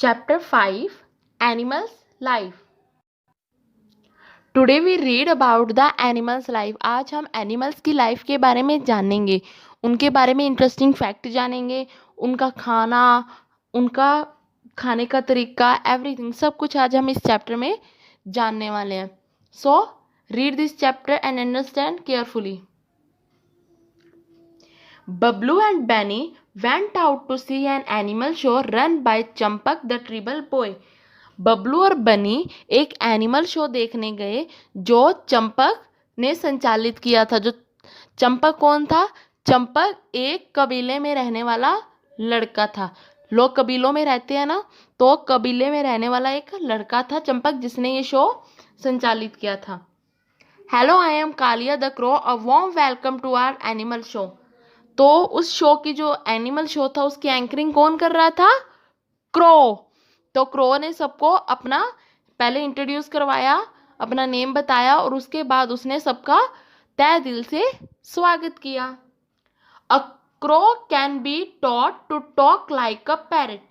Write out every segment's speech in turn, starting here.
Chapter 5 Animals Life. Today we read about the animals life. आज हम animals की life के बारे में जानेंगे, उनके बारे में इंटरेस्टिंग फैक्ट जानेंगे, उनका खाना, उनका खाने का तरीका, एवरीथिंग, सब कुछ आज हम इस चैप्टर में जानने वाले हैं. So read this chapter and understand carefully. Bablu and Benny went out to see an animal show run by Champak the tribal boy. Bablu और बनी एक एनिमल शो देखने गए जो चंपक ने संचालित किया था. जो चंपक कौन था? चंपक एक कबीले में रहने वाला लड़का था. लोग कबीलों में रहते हैं ना, तो कबीले में रहने वाला एक लड़का था चंपक, जिसने ये शो संचालित किया था. Hello, I am Kalia the crow, a warm welcome to our animal show. तो उस शो की जो एनिमल शो था उसकी एंकरिंग कौन कर रहा था? क्रो. तो क्रो ने सबको अपना पहले इंट्रोड्यूस करवाया, अपना नेम बताया और उसके बाद उसने सबका तहे दिल से स्वागत किया. A crow can be taught to talk like a parrot.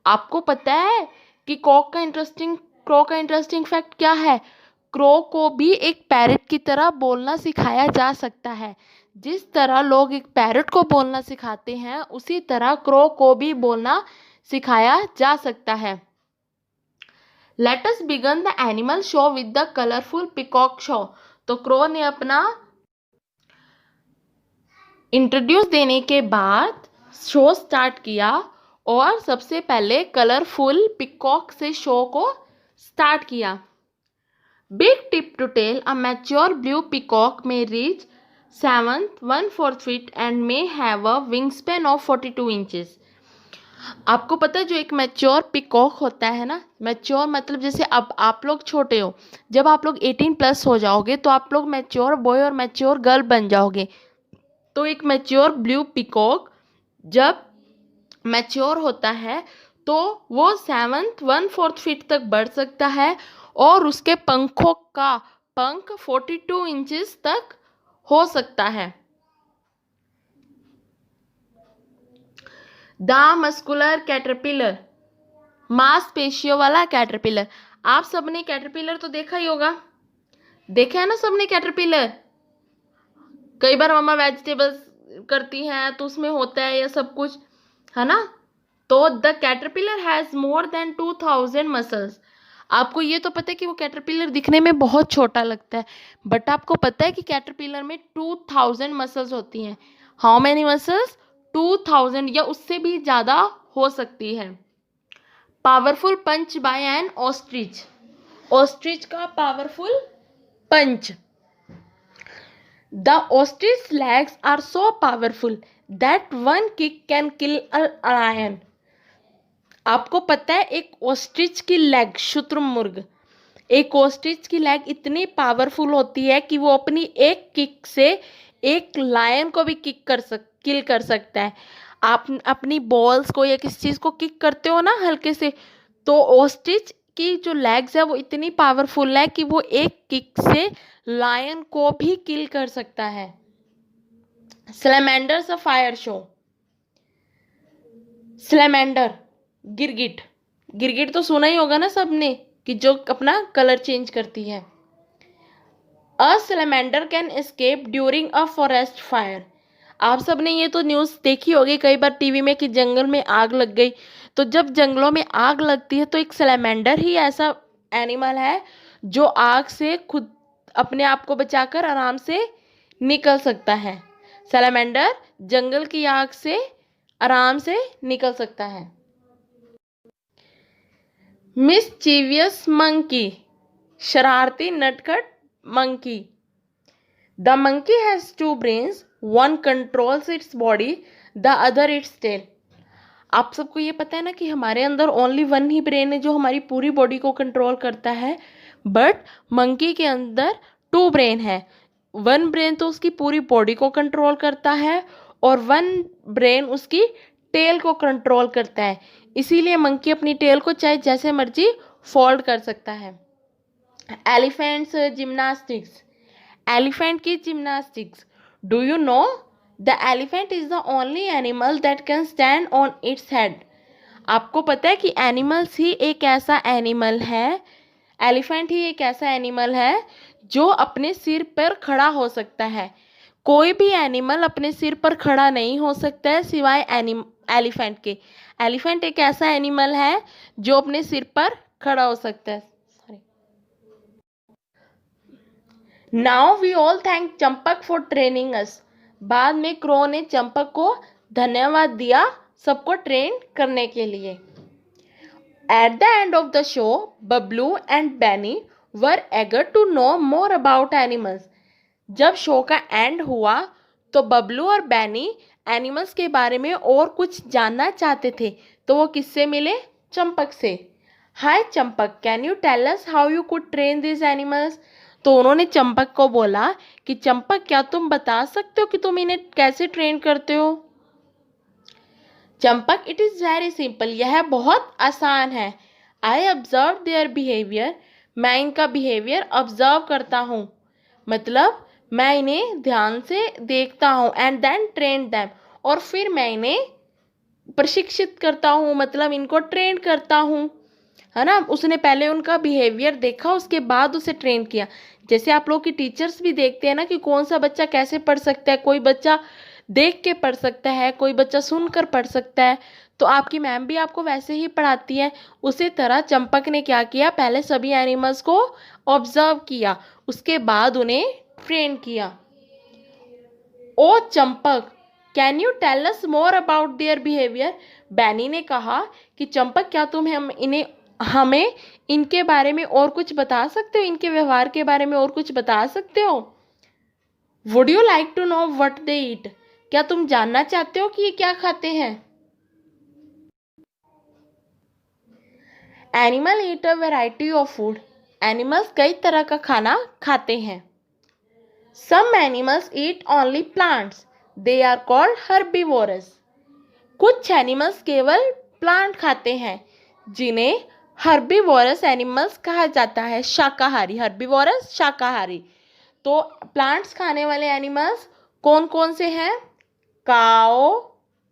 आपको पता है कि क्रो का इंटरेस्टिंग फैक्ट क्या है? क्रो को भी एक पैरट की तरह बोलना सिखाया जा सकता है. जिस तरह लोग एक पैरट को बोलना सिखाते हैं, उसी तरह क्रो को भी बोलना सिखाया जा सकता है. Let us begin the animal show with the colorful peacock show. तो क्रो ने अपना इंट्रोड्यूस देने के बाद शो स्टार्ट किया और सबसे पहले कलरफुल पिकॉक से शो को स्टार्ट किया. Beak tip to tail, a mature blue peacock may reach 7th 1/4 feet and may have a wingspan of 42 inches. आपको पता है जो एक मैच्योर पिकॉक होता है ना, मैच्योर मतलब जैसे अब आप लोग छोटे हो, जब आप लोग 18+ हो जाओगे तो आप लोग मैच्योर बॉय और मैच्योर गर्ल बन जाओगे. तो एक मैच्योर ब्लू पिकॉक जब मैच्योर होता है तो वो 7th 1/4 feet तक बढ़ सकता है और उसके पंखों का पंख 42 इंचेस तक हो सकता है. द मस्कुलर कैटरपिलर, मांसपेशियों वाला कैटरपिलर. आप सबने कैटरपिलर तो देखा ही होगा, देखा है ना सबने कैटरपिलर. कई बार मम्मा वेजिटेबल्स करती हैं तो उसमें होता है ये सब कुछ, है ना. तो the caterpillar has more than 2000 muscles. आपको ये तो पता है कि वो कैटरपिलर दिखने में बहुत छोटा लगता है, बट आपको पता है कि कैटरपिलर में 2000 मसल्स होती हैं. How many muscles? 2000 या उससे भी ज़्यादा हो सकती है. Powerful punch by an ostrich. Ostrich का powerful punch. The ostrich legs are so powerful that one kick can kill a lion. आपको पता है एक ऑस्ट्रिच की लेग, शुतुरमुर्ग, एक ऑस्ट्रिच की लेग इतनी पावरफुल होती है कि वो अपनी एक किक से एक लायन को भी किल कर सकता है. आप अपनी बॉल्स को या किसी चीज़ को किक करते हो ना हल्के से, तो ऑस्ट्रिच की जो लेग्स है वो इतनी पावरफुल है कि वो एक किक से लायन को भी किल कर सकता है. Salamanders a fire show. Salamander, गिरगिट. गिरगिट तो सुना ही होगा ना सबने, कि जो अपना कलर चेंज करती है. A salamander can escape during a forest fire. आप सबने ये तो न्यूज़ देखी होगी कई बार टीवी में कि जंगल में आग लग गई. तो जब जंगलों में आग लगती है तो एक सैलमेंडर ही ऐसा एनिमल है जो आग से खुद अपने आप को बचाकर आराम से निकल सकता है. सैलमेंडर जंगल की आग से आराम से निकल सकता है. मिस्चीवियस मंकी, शरारती नटखट monkey. The monkey has 2 brains, one controls its body, the other its tail. आप सबको ये पता है ना कि हमारे अंदर ओनली 1 ही ब्रेन है जो हमारी पूरी बॉडी को कंट्रोल करता है, बट मंकी के अंदर 2 ब्रेन है. 1 ब्रेन तो उसकी पूरी बॉडी को कंट्रोल करता है और 1 ब्रेन उसकी टेल को कंट्रोल करता है. इसीलिए मंकी अपनी टेल को चाहे जैसे मर्जी फोल्ड कर सकता है. Elephants gymnastics. एलिफेंट की gymnastics. Do you know the elephant is the only animal that can stand on its head. आपको पता है कि एनिमल्स ही एक ऐसा एनिमल है, एलिफेंट ही एक ऐसा एनिमल है जो अपने सिर पर खड़ा हो सकता है। कोई भी एनिमल अपने सिर पर खड़ा नहीं हो सकता है सिवाय एलिफेंट के। एलिफेंट एक ऐसा एनिमल है जो अपने सिर पर खड़ा हो सकता है। Now we all thank Champak for training us. बाद में क्रो ने चंपक को धन्यवाद दिया सबको ट्रेन करने के लिए। At the end of the show, Bablu and Benny were eager to know more about animals. जब शो का एंड हुआ तो बबलू और बैनी एनिमल्स के बारे में और कुछ जानना चाहते थे। तो वो किससे मिले? चंपक से। Hi Champak, can you tell us how you could train this animals? तो उन्होंने चंपक को बोला कि चंपक, क्या तुम बता सकते हो कि तुम इन्हें कैसे ट्रेन करते हो? Champak, it is very simple, यह बहुत आसान है। आई ऑब्जर्व देयर बिहेवियर, मैं इनका बिहेवियर ऑब्जर्व करता हूँ, मतलब मैं इन्हें ध्यान से देखता हूँ। एंड देन ट्रेन दैम, और फिर मैं इन्हें प्रशिक्षित करता हूँ, मतलब इनको ट्रेन करता हूँ, है ना। उसने पहले उनका बिहेवियर देखा, उसके बाद उसे ट्रेन किया। जैसे आप लोग की टीचर्स भी देखते हैं ना कि कौन सा बच्चा कैसे पढ़ सकता है। कोई बच्चा देख के पढ़ सकता है, कोई बच्चा सुनकर पढ़ सकता है। तो आपकी मैम भी आपको वैसे ही पढ़ाती है। उसी तरह चंपक ने क्या किया, पहले सभी एनिमल्स को ऑब्जर्व किया, उसके बाद उन्हें ट्रेन किया। Oh Champak, can you tell us more about their behaviour? Benny ने कहा कि चंपक, क्या तुम हमें इनके बारे में और कुछ बता सकते हो, इनके व्यवहार के बारे में और कुछ बता सकते हो? Would you like to know what they eat? क्या तुम जानना चाहते हो कि ये क्या खाते हैं? Animal eat a variety of food, animals कई तरह का खाना खाते हैं। Some animals eat only plants, they are called herbivorous. कुछ एनिमल्स केवल प्लांट खाते हैं, जिन्हें हर्बीवोरस एनिमल्स कहा जाता है, शाकाहारी। हर्बीवोरस शाकाहारी। तो प्लांट्स खाने वाले एनिमल्स कौन कौन से हैं? काओ,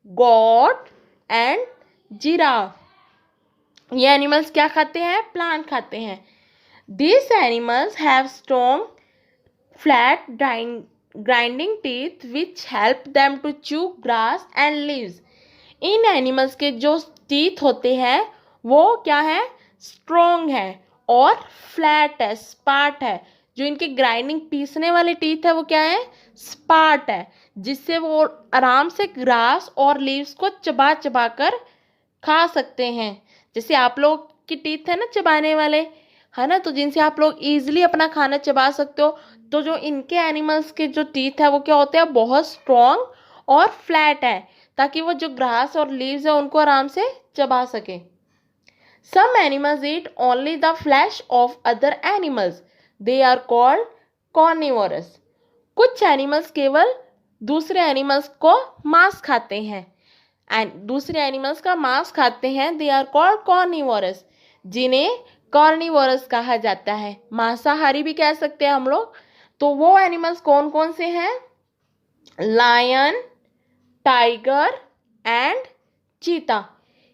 गोट एंड जिराफ। ये एनिमल्स क्या खाते हैं? प्लांट खाते हैं। These animals have strong flat grinding teeth which help them to chew grass and leaves. In animals के जो टीथ होते हैं वो क्या है? स्ट्रॉन्ग है और फ्लैट है, स्पार्ट है। जो इनके ग्राइंडिंग पीसने वाले टीथ है वो क्या है? स्पार्ट है, जिससे वो आराम से ग्रास और लीव्स को चबा चबा कर खा सकते हैं। जैसे आप लोग की टीथ है ना चबाने वाले, है ना, तो जिनसे आप लोग इजीली अपना खाना चबा सकते हो। तो जो इनके एनिमल्स के जो टीथ है वो क्या होते हैं? बहुत स्ट्रॉन्ग और फ्लैट है, ताकि वो जो ग्रास और लीव्स है उनको आराम से चबा सके। Some animals eat only the flesh of other animals, they are called carnivorous. कुछ एनिमल्स केवल दूसरे एनिमल्स को मांस खाते हैं, एंड दूसरे एनिमल्स का मांस खाते हैं, दे आर कॉल्ड कॉर्निवोरस, जिन्हें कॉर्निवोरस कहा जाता है। मांसाहारी भी कह सकते हैं हम लोग। तो वो एनिमल्स कौन कौन से हैं? लायन, टाइगर एंड चीता।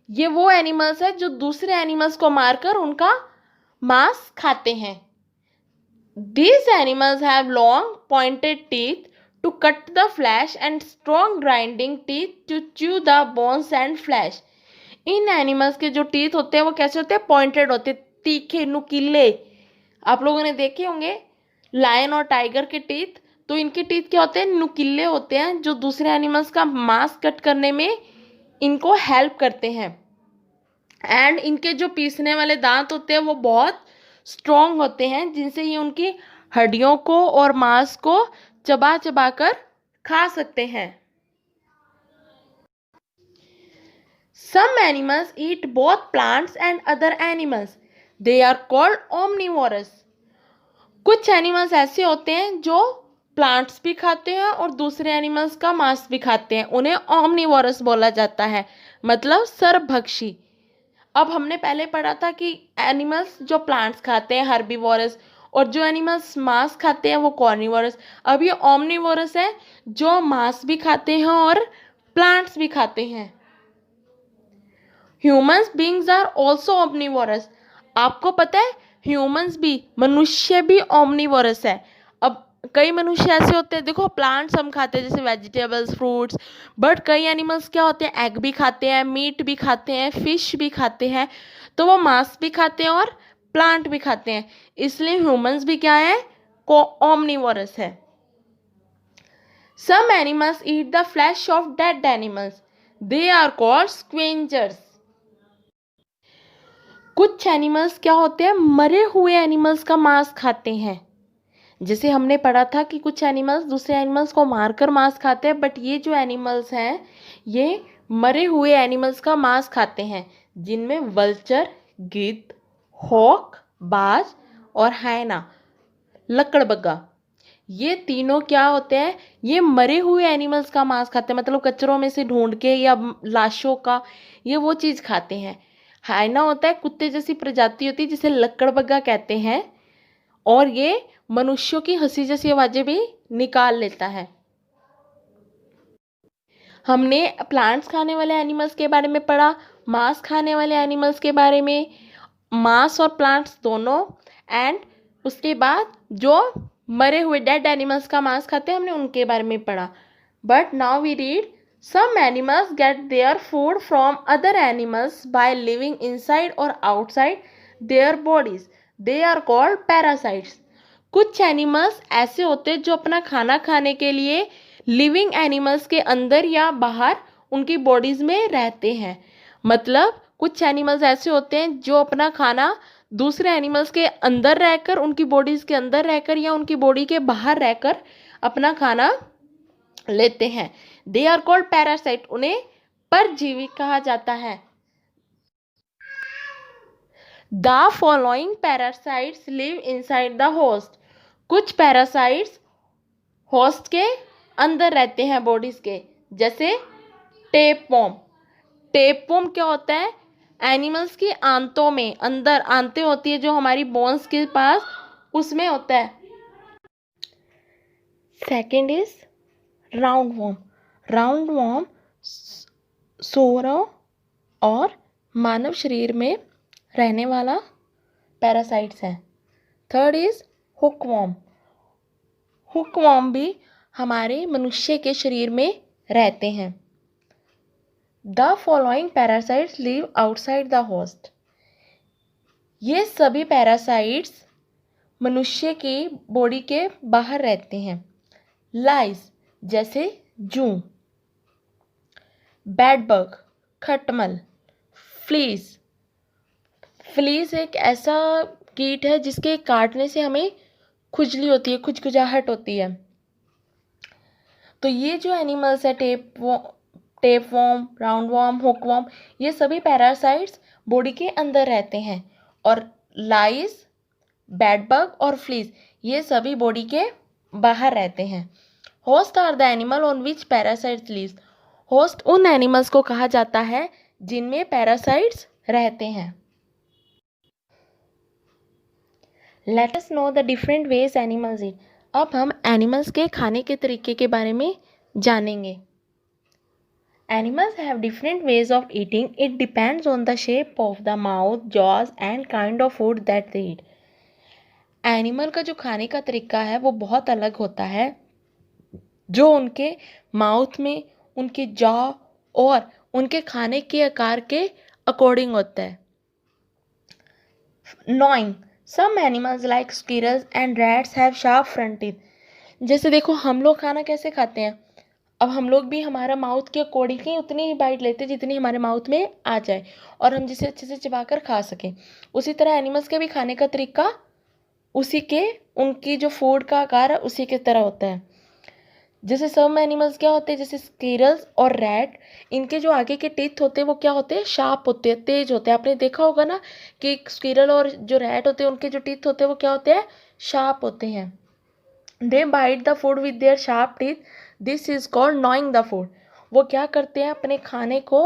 ये वो एनिमल्स है जो दूसरे एनिमल्स को मारकर उनका मांस खाते हैं। These animals have long pointed teeth to cut the flesh and strong grinding teeth to chew the bones and flesh. In animals के जो टीथ होते हैं वो कैसे होते हैं? पॉइंटेड होते हैं, तीखे, नुकीले। आप लोगों ने देखे होंगे लायन और टाइगर के टीथ। तो इनके टीथ क्या होते हैं? नुकीले होते हैं, जो दूसरे एनिमल्स का मांस कट करने में इनको हेल्प करते हैं। एंड इनके जो पीसने वाले दांत होते हैं वो बहुत स्ट्रॉन्ग होते हैं, जिनसे ये उनकी हड्डियों को और मांस को चबा चबा कर खा सकते हैं। Some animals eat both plants and other animals. They are called omnivorous. कुछ एनिमल्स ऐसे होते हैं जो प्लांट्स भी खाते हैं और दूसरे एनिमल्स का मांस भी खाते हैं, उन्हें ओमनिवोरस बोला जाता है, मतलब सर्वभक्षी। अब हमने पहले पढ़ा था कि एनिमल्स जो प्लांट्स खाते हैं हर्बीवोरस, और जो एनिमल्स मांस खाते हैं वो कॉर्निवोरस। अब ये ओमनिवोरस है जो मांस भी खाते हैं और प्लांट्स भी खाते हैं। Humans beings are also omnivorous. आपको पता है ह्यूमंस भी, मनुष्य भी ओमनीवोरस है। अब कई मनुष्य ऐसे होते हैं, देखो प्लांट्स हम खाते हैं जैसे वेजिटेबल्स, फ्रूट्स, बट कई एनिमल्स क्या होते हैं, एग भी खाते हैं, मीट भी खाते हैं, फिश भी खाते हैं, तो वो मांस भी खाते हैं और प्लांट भी खाते हैं। इसलिए ह्यूमंस भी क्या है, ओमनीवोरस है। Some animals eat the flesh of dead animals. They are called scavengers. कुछ एनिमल्स क्या होते हैं, मरे हुए एनिमल्स का मांस खाते हैं। जैसे हमने पढ़ा था कि कुछ एनिमल्स दूसरे एनिमल्स को मारकर मांस खाते हैं, बट ये जो एनिमल्स हैं ये मरे हुए एनिमल्स का मांस खाते हैं, जिनमें वल्चर, गिद्ध, हॉक, बाज और हायना, लकड़बग्गा, ये तीनों क्या होते हैं, ये मरे हुए एनिमल्स का मांस खाते हैं, मतलब कचरों में से ढूंढ के या लाशों का, ये वो चीज़ खाते हैं। हाइना होता है कुत्ते जैसी प्रजाति होती है जिसे लकड़बग्गा कहते हैं, और ये मनुष्यों की हंसी जैसी आवाज़ें भी निकाल लेता है। हमने प्लांट्स खाने वाले एनिमल्स के बारे में पढ़ा, मांस खाने वाले एनिमल्स के बारे में, मांस और प्लांट्स दोनों, एंड उसके बाद जो मरे हुए डेड एनिमल्स का मांस खाते हैं हमने उनके बारे में पढ़ा। But now we read some animals get their food from other animals by living inside or outside their bodies, they are called parasites. कुछ एनिमल्स ऐसे होते हैं जो अपना खाना खाने के लिए लिविंग एनिमल्स के अंदर या बाहर उनकी बॉडीज में रहते हैं। मतलब कुछ एनिमल्स ऐसे होते हैं जो अपना खाना दूसरे एनिमल्स के अंदर रहकर, उनकी बॉडीज के अंदर रहकर या उनकी बॉडी के बाहर रहकर अपना खाना लेते हैं। दे आर कॉल्ड पैरासाइट, उन्हें परजीवी कहा जाता है। The following parasites live inside the host. कुछ पैरासाइट्स होस्ट के अंदर रहते हैं बॉडीज के, जैसे टेपवॉर्म। टेपवॉर्म क्या होता है, एनिमल्स की आंतों में, अंदर आंतें होती है जो हमारी बोन्स के पास, उसमें होता है। Second is round warm. Round warm सूअरों और मानव शरीर में रहने वाला पैरासाइट्स है। Third is हुकवॉर्म। हुकवॉर्म भी हमारे मनुष्य के शरीर में रहते हैं। The following parasites live outside the host. ये सभी पैरासाइट्स मनुष्य की बॉडी के बाहर रहते हैं। लाइस जैसे जूं, बेडबग खटमल, फ्लीस। फ्लीस एक ऐसा कीट है जिसके काटने से हमें खुजली होती है, खुजखुजाहट होती है। तो ये जो एनिमल्स है, टेपवॉर्म, राउंडवॉर्म, हुकवॉर्म, ये सभी पैरासाइट्स बॉडी के अंदर रहते हैं। और लाइस, बेडबग और फ्लीस ये सभी बॉडी के बाहर रहते हैं। Host are the animal on which parasites lives. Host उन एनिमल्स को कहा जाता है जिनमें पैरासाइट्स रहते हैं। Let us know the different ways animals eat. अब हम एनिमल्स के खाने के तरीके के बारे में जानेंगे। Animals have different ways of eating. It depends on the shape of the mouth, jaws and kind of food that they eat. Animal का जो खाने का तरीका है वो बहुत अलग होता है, जो उनके माउथ में, उनके जॉ और उनके खाने के आकार के अकॉर्डिंग होता है। Gnawing. Some animals like squirrels and rats have sharp front teeth. जैसे देखो हम लोग खाना कैसे खाते हैं, अब हम लोग भी हमारा माउथ के अकॉर्डिंग ही उतनी ही बाइट लेते हैं जितनी हमारे माउथ में आ जाए और हम जिसे अच्छे से चबाकर खा सकें। उसी तरह एनिमल्स के भी खाने का तरीका उसी के, उनकी जो फूड का आकार है उसी के तरह होता है। जैसे सम एनिमल्स क्या होते हैं, जैसे स्क्विरल्स और रैट, इनके जो आगे के टीथ होते हैं वो क्या होते हैं, शार्प होते हैं, तेज होते हैं। आपने देखा होगा ना कि स्क्विरल और जो रैट होते हैं उनके जो टीथ होते हैं वो क्या होते हैं, शार्प होते हैं। They bite the food with their sharp teeth, this is called gnawing the food. वो क्या करते हैं, अपने खाने को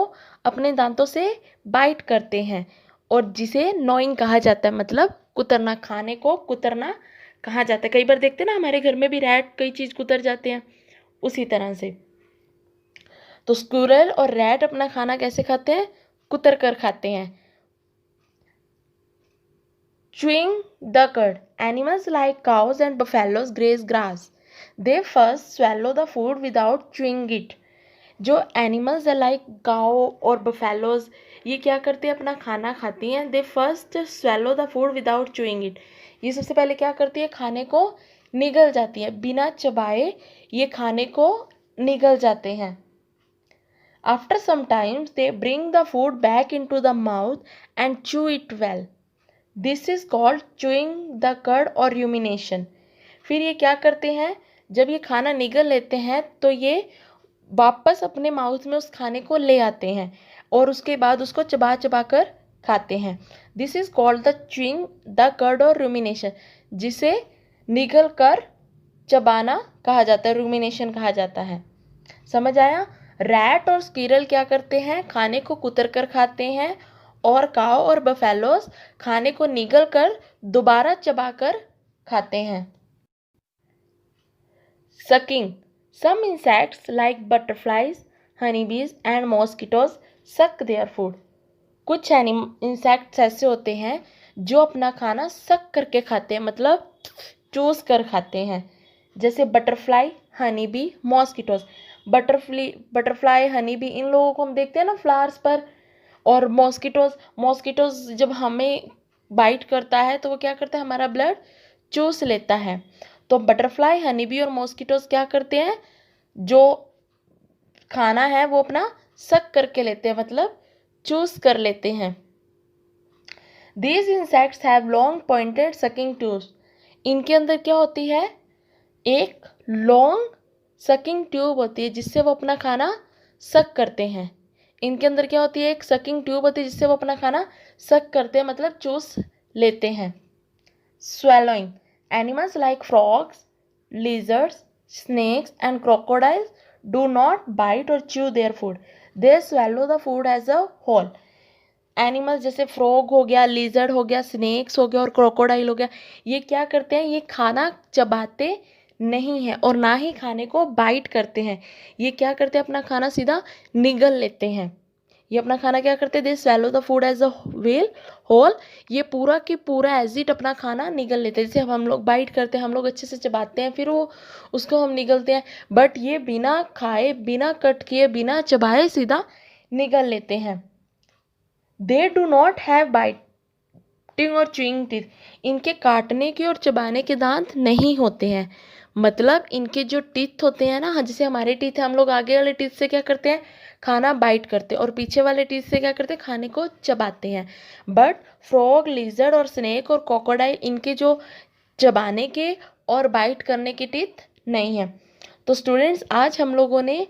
अपने दांतों से बाइट करते हैं, और जिसे नॉइंग कहा जाता है, मतलब कुतरना, खाने को कुतरना कहा जाता है। कई बार देखते हैं ना हमारे घर में भी रैट कई चीज़ कुतर जाते हैं, उसी तरह से। तो स्क्विरल और रैट अपना खाना कैसे खाते हैं, कुतर कर खाते हैं। Chewing the cud. Animals like cows and buffaloes graze grass. They first swallow the food without chewing it. जो एनिमल्स है लाइक गाओ और बफेलोज, ये क्या करते हैं, अपना खाना खाती हैं। They first swallow the food without chewing it. ये सबसे पहले क्या करती है, खाने को निगल जाती है, बिना चबाए ये खाने को निगल जाते हैं। After some times they bring the food back into the mouth and chew it well. This is called chewing the cud or rumination. फिर ये क्या करते हैं, जब ये खाना निगल लेते हैं तो ये वापस अपने माउथ में उस खाने को ले आते हैं और उसके बाद उसको चबा चबा कर खाते हैं। This is called the chewing the cud और रूमिनेशन, जिसे निगल कर चबाना कहा जाता है, रूमिनेशन कहा जाता है। समझ आया? रैट और स्क्विरल क्या करते हैं, खाने को कुतर कर खाते हैं और काऊ और बफेलोस खाने को निगल कर दोबारा चबा कर खाते हैं। Sucking. Some insects like butterflies, honeybees and mosquitoes suck their food. कुछ इंसेक्ट्स ऐसे होते हैं जो अपना खाना सक करके खाते हैं, मतलब चूस कर खाते हैं, जैसे butterfly, honey bee, mosquitoes. Butterfly honey be in लोगों को हम देखते हैं ना फ्लावर्स पर, और मॉस्किटोज जब हमें बाइट करता है तो वो क्या करता है, हमारा ब्लड चूस लेता है। तो बटरफ्लाई, हनी बी और मॉस्किटोज क्या करते हैं, जो खाना है वो अपना सक करके लेते हैं, मतलब चूस कर लेते हैं। These insects have long pointed sucking tubes. इनके अंदर क्या होती है, एक लॉन्ग सकिंग ट्यूब होती है जिससे वो अपना खाना सक करते हैं। इनके अंदर क्या होती है, एक सकिंग ट्यूब होती है जिससे वो अपना खाना सक करते हैं, मतलब चूस लेते हैं। Swallowing. Animals like frogs, lizards, snakes and crocodiles do not bite or chew their food. They swallow the food as a whole. Animals जैसे फ्रॉग हो गया, लिजर्ड हो गया, स्नेक्स हो गया और क्रोकोडाइल हो गया, ये क्या करते हैं, ये खाना चबाते नहीं हैं और ना ही खाने को बाइट करते हैं। ये क्या करते हैं, अपना खाना सीधा निगल लेते हैं। ये अपना खाना क्या करते हैं, they swallow the food as a well whole. ये पूरा की पूरा एज इट अपना खाना निगल लेते हैं। जैसे हम लोग बाइट करते हैं, हम लोग अच्छे से चबाते हैं, फिर वो उसको हम निगलते हैं, बट ये बिना खाए, बिना कट किए, बिना चबाए सीधा निगल लेते हैं। They do not have biting और च्यूइंग टीथ। इनके काटने के और चबाने के दांत नहीं होते हैं, मतलब इनके जो टीथ होते हैं ना, जैसे हमारे टीथ है, हम लोग आगे वाले टीथ से क्या करते हैं, खाना बाइट करते हैं, और पीछे वाले टीथ से क्या करते हैं, खाने को चबाते हैं। बट फ्रॉग, लिजर्ड और स्नेक और क्रोकोडाइल, इनके जो चबाने के और बाइट करने के टीथ नहीं है। तो स्टूडेंट्स, आज हम लोगों ने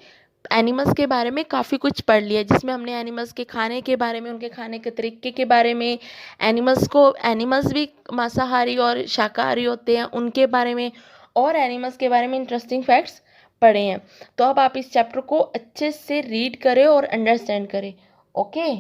एनिमल्स के बारे में काफ़ी कुछ पढ़ लिया, जिसमें हमने एनिमल्स के खाने के बारे में, उनके खाने के तरीके के बारे में, एनिमल्स भी मांसाहारी और शाकाहारी होते हैं उनके बारे में, और एनिमल्स के बारे में इंटरेस्टिंग फैक्ट्स पढ़े हैं। तो अब आप इस चैप्टर को अच्छे से रीड करें और अंडरस्टैंड करें। ओके।